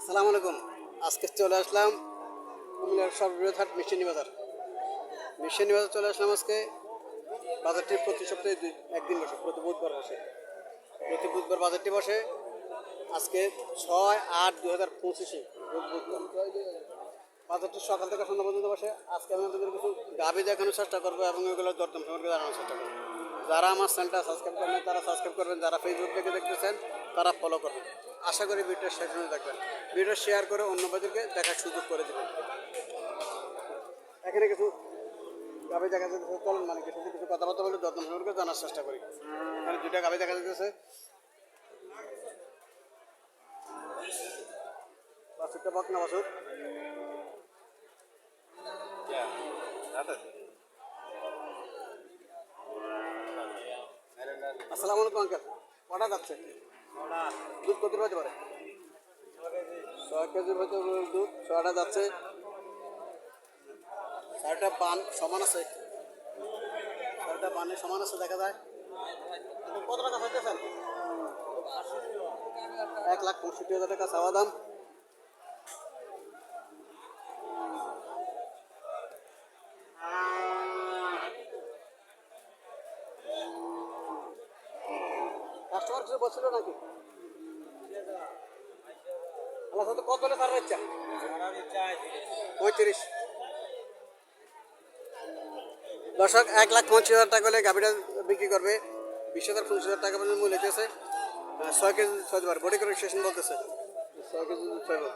আসসালামু আলাইকুম। আজকে চলে আসলাম কুমিল্লার সর্ববৃহৎ হাট মিশনী বাজার। মিশনী বাজার চলে আসলাম আজকে। বাজারটি প্রতি সপ্তাহে একদিন বসে, প্রতি বুধবার বসে। প্রতি বুধবার বাজারটি বসে। আজকে 6-8-2025 বুধবার বাজারটি সকাল থেকে সন্ধ্যা পর্যন্ত বসে। আজকে আমি আপনাদের কিছু গাভী দেখানোর চেষ্টা করবো এবং এগুলোর দরদাম সম্পর্কে জানানোর চেষ্টা করবো। যারা আমার চ্যানেলটা সাবস্ক্রাইব করেন তারা সাবস্ক্রাইব করবেন, যারা ফেসবুক থেকে দেখতেছেন তারা ফলো করবেন। আশা করি ভিডিওটা শেষ পর্যন্ত দেখবেন। ভিডিও শেয়ার করে অন্য বাজারকে দেখার সুযোগ করে দেবেন। এখানে কিছু গাভী দেখা যাচ্ছে, চলুন মানে কিছু কথাবার্তা বলে দরদাম সম্পর্কে জানার চেষ্টা করি। এখানে দুইটা গাভী দেখা যাচ্ছে, বাছুরটা বকনা বাছুর। আসসালামু আলাইকুম আঙ্কেল, কটা যাচ্ছে? দুধ কত হতে পারে? 6 কেজির ভেতরে দুধ 6টা যাচ্ছে। 4টা পান সমান আছে, 4টা পানের সমান আছে দেখা যায়। কত টাকা চাইতেছেন? 1,65,000 টাকা চাওয়া দাম। কাস্টমার কিছু বলছিল নাকি? আল্লাহ সাথে কত হলে ছাড়ার ইচ্ছা? 35। দর্শক 1,25,000 টাকা হলে গাভীটা বিক্রি করবে। 20,000-25,000 টাকা পর্যন্ত মূল্য হইতেছে। 6 কেজি 6 বার বডি করে স্টেশন বলতেছে 6 কেজি 6 বার।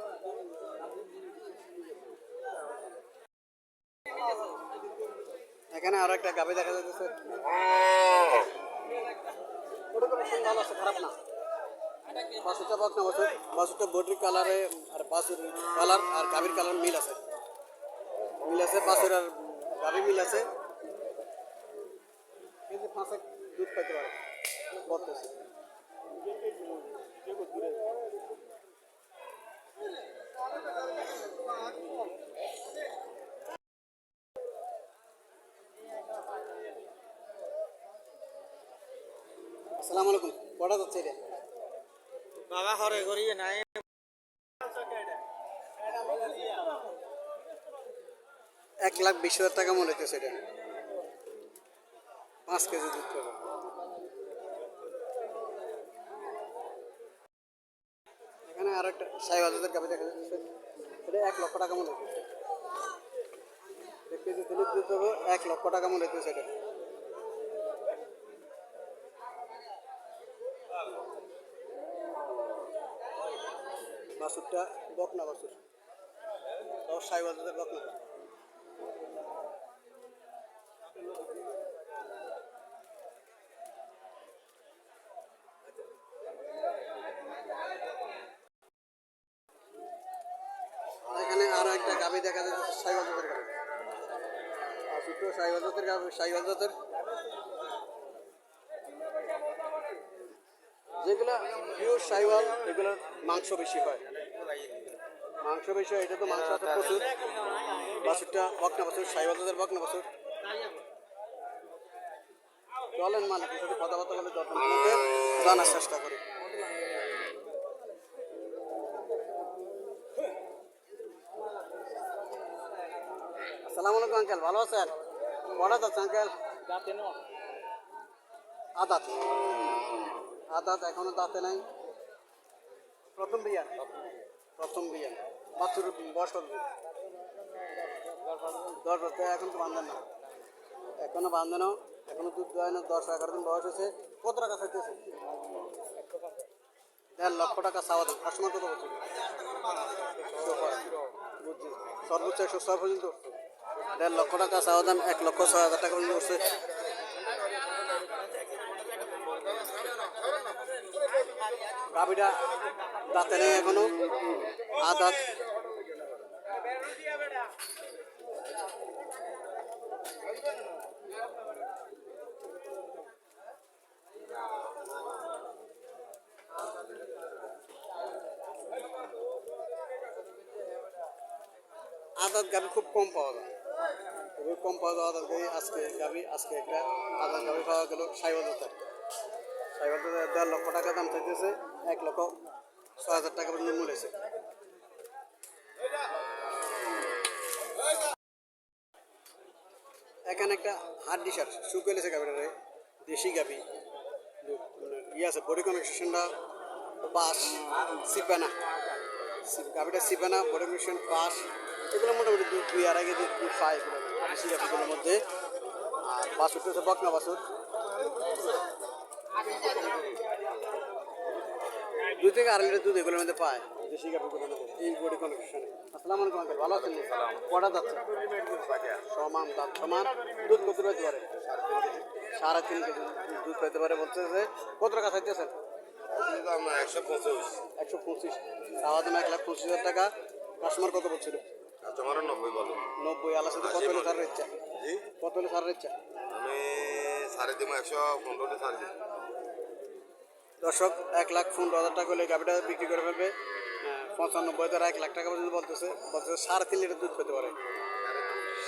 এখানে আরো একটা গাভী দেখা যাচ্ছে, বডি করে স্টেশন ভালো আছে, খারাপ না। বাছুরটা বকনা বাছুর, বাছুরটা বডির কালারে আর বাছুর কালার আর গাভীর কালার মিল আছে, বাছুর আর গাভী মিল আছে। কিন্তু 5 দুধ পাইতে পারে বলতেছে। আসসালামু আলাইকুম, কটা যাচ্ছে এটা? বাবা হরে করি নাই 1,20,000 টাকা মনে হইতেছে এটা। 5 কেজি দুধ পাবে। এখানে আর একটা সাইওয়ালদের গাভী দেখা যাচ্ছে, এটা 1,00,000 টাকা মনে হইতেছে। 1 কেজি দুধ দিতে হবে, 1,00,000 টাকা মনে হইতেছে এটা। বাছুরটা বকনা বাছুর, তাও সাইওয়ালদের বকনা। এখানে আরো একটা গাভী দেখা যাচ্ছে, সাইওয়ালদের গাভী। বাছুরটা সাইওয়ালদের গাভী, সাইওয়ালদের যেগুলা পিওর সাইওয়াল, এগুলোর মাংস বেশি হয়। মাংস বেশি হয়, এটা তো মাংস আছে প্রচুর। বাছুরটা বকনা বাছুর, সাইওয়ালদের বকনা বাছুর। চলেন মালিকের সাথে কথাবার্তা বলে দরদাম সম্পর্কে জানার চেষ্টা করি। আসসালামু আলাইকুম আঙ্কেল, ভালো আছেন? কটা যাচ্ছে আঙ্কেল? আদাত আদাত এখনো দাঁতে নাই। প্রথম বিয়ান, প্রথম বিয়ান। বাছুর বয়স কত? 10 বছর। এখন তো বান্ধেন না, এখনো বান্ধে না, এখনো দুধ দেয় না। 10-11 দিন বয়স হয়েছে। কত টাকা চাইতেছে? 1,50,000 টাকা চাওয়া দাম। কাস্টমার কত বলছে? বুঝছি, সর্বোচ্চ 106 পর্যন্ত উঠছে। 1,50,000 টাকা চাওয়া দাম, 1,06,000 টাকা পর্যন্ত উঠছে। গাভীটা দাঁতে নেই এখনো, আদাত। আদাত গাভী খুব কম পাওয়া যায়, খুবই কম পাওয়া যায় আদাত গাভী। আজকে একটা আদাত গাভী পাওয়া গেল সাইওয়ালদের। 1,50,000 টাকা দাম চাইতেছে, 1,06,000 টাকা পর্যন্ত মূল হয়েছে। এখানে একটা হাড্ডি সার শুকেলেছে গাভিটারে, দেশি গাভি ইয়ে আছে, বডি কনেকশনটা পাস, সিপানা গাভিটা সিপানা, বডি কনেকশন পাস, এগুলো মোটামুটি দুই আড়াই কেজি দুধ পায় এগুলো দেশি গাভিগুলোর মধ্যে। আর বাছুরটা হচ্ছে বকনা বাছুর, 2 থেকে 2.5 লিটার দুধ এগুলোর মধ্যে পায় দেশি গাভিগুলোর মধ্যে এই বডি কনেকশনে। আসসালামু আলাইকুম আঙ্কেল, ভালো আছেন? কটা যাচ্ছে? সমান দাঁত সমান, দুধ কত পেতে পারে? 3.5 কেজি দুধ পেতে পারে বলতেছে। কত টাকা চাইতেছেন? 125, চাওয়া দাম 1,25,000 টাকা। কাস্টমার কত বলছিল? 90। আল্লাহ সাথে কত হলে ছাড়ের ইচ্ছা? কত হলে ছাড়ের ইচ্ছা? আমি 115 ছাড় দিই। দর্শক 1,15,000 টাকা হলে গাভিটা বিক্রি করে ফেলবে। 95 দ্বারা 1 লাখ টাকা পর্যন্ত বলতেছে 3.5 লিটার দুধ পেতে পারে।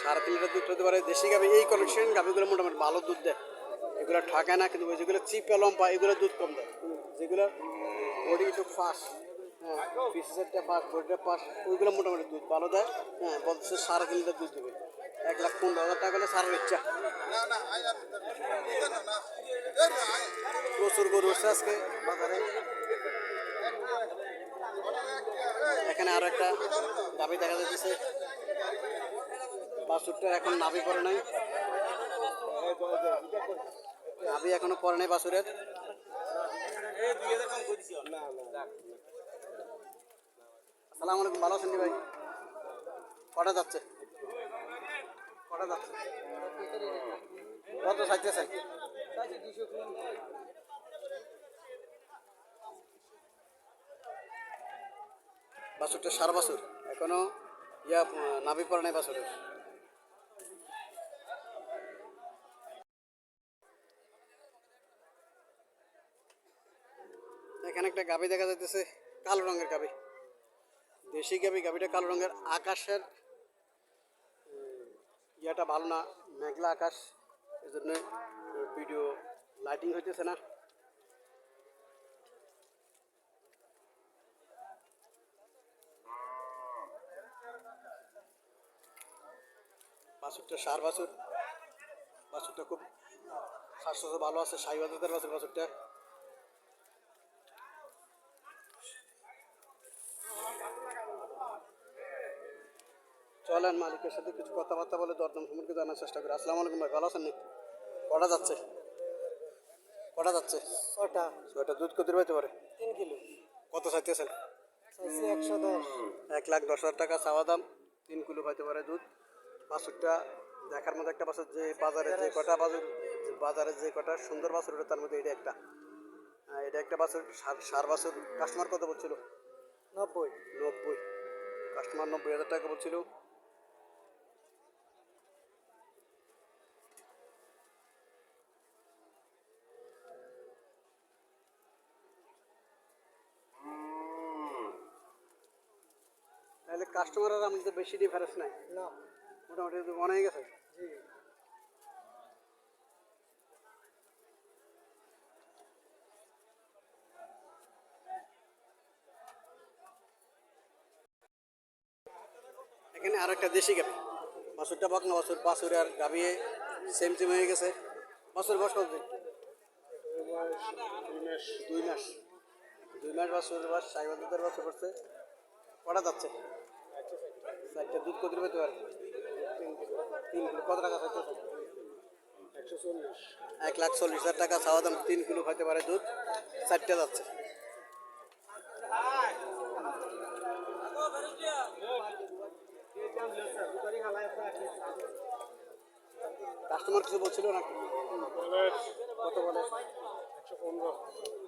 3.5 লিটার দুধ পেতে পারে দেশি গাভি। এই কালেকশন গাভিগুলো মোটামুটি ভালো দুধ দেয়, এগুলো ঠকায় না। কিন্তু যেগুলো চিপা লম্বা এগুলো দুধ কম দেয়, যেগুলো বডি একটু ফাস্ট, হ্যাঁ পিসেরটা ফাস্ট, বডিটা ফাস্ট, ওইগুলো মোটামুটি দুধ ভালো দেয়। হ্যাঁ বলতেছে 3.5 লিটার দুধ দেবে। 1,15,000 টাকা হলে সারের ইচ্ছা। প্রচুর গরু উঠছে আজকে বাজারে। এখানে আরো একটা গাভি দেখা যাচ্ছে, বাছুরটা এখন নাভি পরে নাই, নাভি এখনো পরে নাই বাছুরের। আসসালামু আলাইকুম, ভালো আছেন ভাই? কটা যাচ্ছে? কটা যাচ্ছে? কত চাইতেছেন? বাছুরটা সার বাছুর, এখনো নাভি পরে নাই বাছুরের। এখানে একটা গাভি দেখা যাইতেছে, কালো রঙের গাভি, দেশি গাভি। গাভিটা কালো রঙের। আকাশের ইয়াটা ভালো না, মেঘলা আকাশ, এই জন্য ভিডিও লাইটিং হইতেছে না। বাছুরটা সার বাছুর, বাছুরটা খুব স্বাস্থ্য ভালো আছে, সাইবাজাতের বাছুর বাছুরটা। চলেন মালিকের সাথে কিছু কথাবার্তা বলে দরদাম সম্পর্কে জানার চেষ্টা করি। আসসালামু আলাইকুম ভাই, ভালো আছেন নি? কটা যাচ্ছে? কটা যাচ্ছে? ছয়টা। দুধ কত পাইতে পারে? 3 কিলো। কত চাইতেছেন? চাইছি 110। 1,10,000 টাকা চাওয়া দাম। 3 কিলো পাইতে পারে দুধ। বাছুরটা দেখার মতো একটা বাছুর, যে বাজারে যে কটা বাছুর, বাজারে যে কটা সুন্দর বাছুর ওটা তার মধ্যে এটা একটা। এটা একটা বাছুর, সার বাছুর। কাস্টমার কত বলছিল? 90। 90। কাস্টমার 90,000 টাকা বলছিল। তাহলে কাস্টমার আর আমাদের বেশি ডিফারেন্স নাই, না। মোটামুটি অনেক গেছে। জি। এখানে আর একটা দেশি গাভি, বাছুরটা বকনা বাছুর। বাছুর আর গাভি সেম সেম হয়ে গেছে। বাছুর বয়স কত দিন? 2 মাস। 2 মাস বাছুর বাস, সাইবাজাতের বাছুর করছে। কটা যাচ্ছে? 4টা। দুধ কত পেতে পারে? 3 কিলো। কত টাকা চাইতে? 140। 1,40,000 টাকা চাওয়া দাম। 3 কিলো খাইতে পারে দুধ। 4টা যাচ্ছে। কাস্টমার কিছু বলছিল নাকি? কত বলে?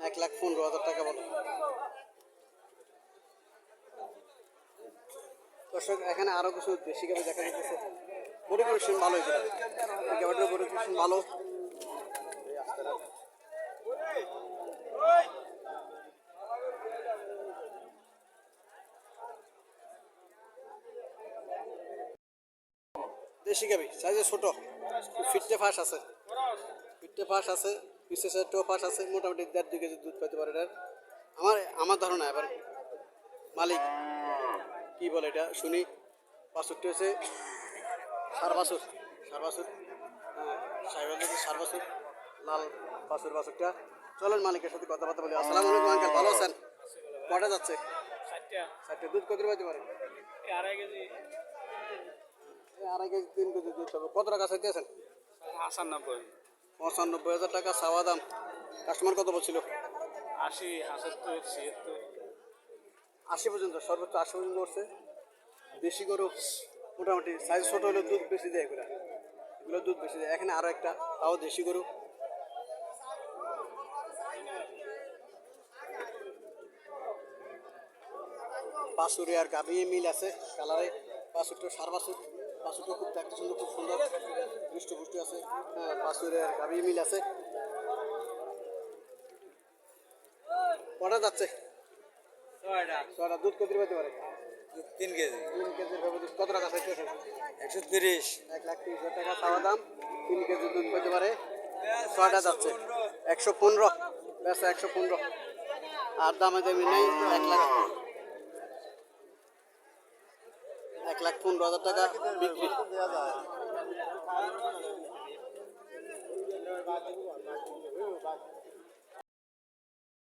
1,15,000 টাকা বলে। দর্শক এখানে আরো কিছু দেশি গাভি দেখা যাচ্ছে, বডি কন্ডিশন ভালো হয়েছিল। এই গাভিটার বডি কন্ডিশন ভালো। দেশি গাভি সাইজে ছোট, ফিটতে ফাঁস আছে, ফিটতে ফাঁস আছে, পিসে সাইডটাও ফাঁস আছে। মোটামুটি 1.5-2 কেজি দুধ পাইতে পারে এটার। আমার ধারণা। এবার মালিক কি বলে এটা শুনি। বাছুরটি হচ্ছে সার বাছুর, সার বাছুর। সাহেবের যদি 4 বছর লাল বাছুরটা। চলেন মালিকের সাথে কথাবার্তা বলি। আসসালামু আলাইকুম আঙ্কেল, ভালো আছেন? কটা যাচ্ছে? 60টা। দুধ কত পাইতে পারে? এই আড়াই কেজি 3 কেজি দুধ হবে। কত টাকা চাইতেছেন? 95,000 টাকা চাওয়া দাম। কাস্টমার কত বলছিল? 80 পর্যন্ত, সর্বোচ্চ 80 পর্যন্ত করছে। দেশি গরু মোটামুটি সাইজ ছোট হলে দুধ বেশি দেয় এগুলো দুধ বেশি দেয়। এখানে আরও একটা, তাও দেশি গরু। বাছুরে আর গাভী মিল আছে কালারে। বাছুরটা সার বাছুরটা খুব দেখতে সুন্দর, খুব সুন্দর পুষ্টি আছে। হ্যাঁ, বাছুরে আর গাভী মিল আছে। কটা যাচ্ছে? 6টা। দুধ কত পাইতে পারে? 3 কেজি 3 কেজির ভাবে দুধ। কত টাকা চাইতেছেন? 130 1,30,000 টাকা চাওয়া দাম। 3 কেজি দুধ পেতে পারে। 6টা যাচ্ছে 115, বেচা 115। আর দামে দামি নেই। 1,15,000 টাকা বিক্রি।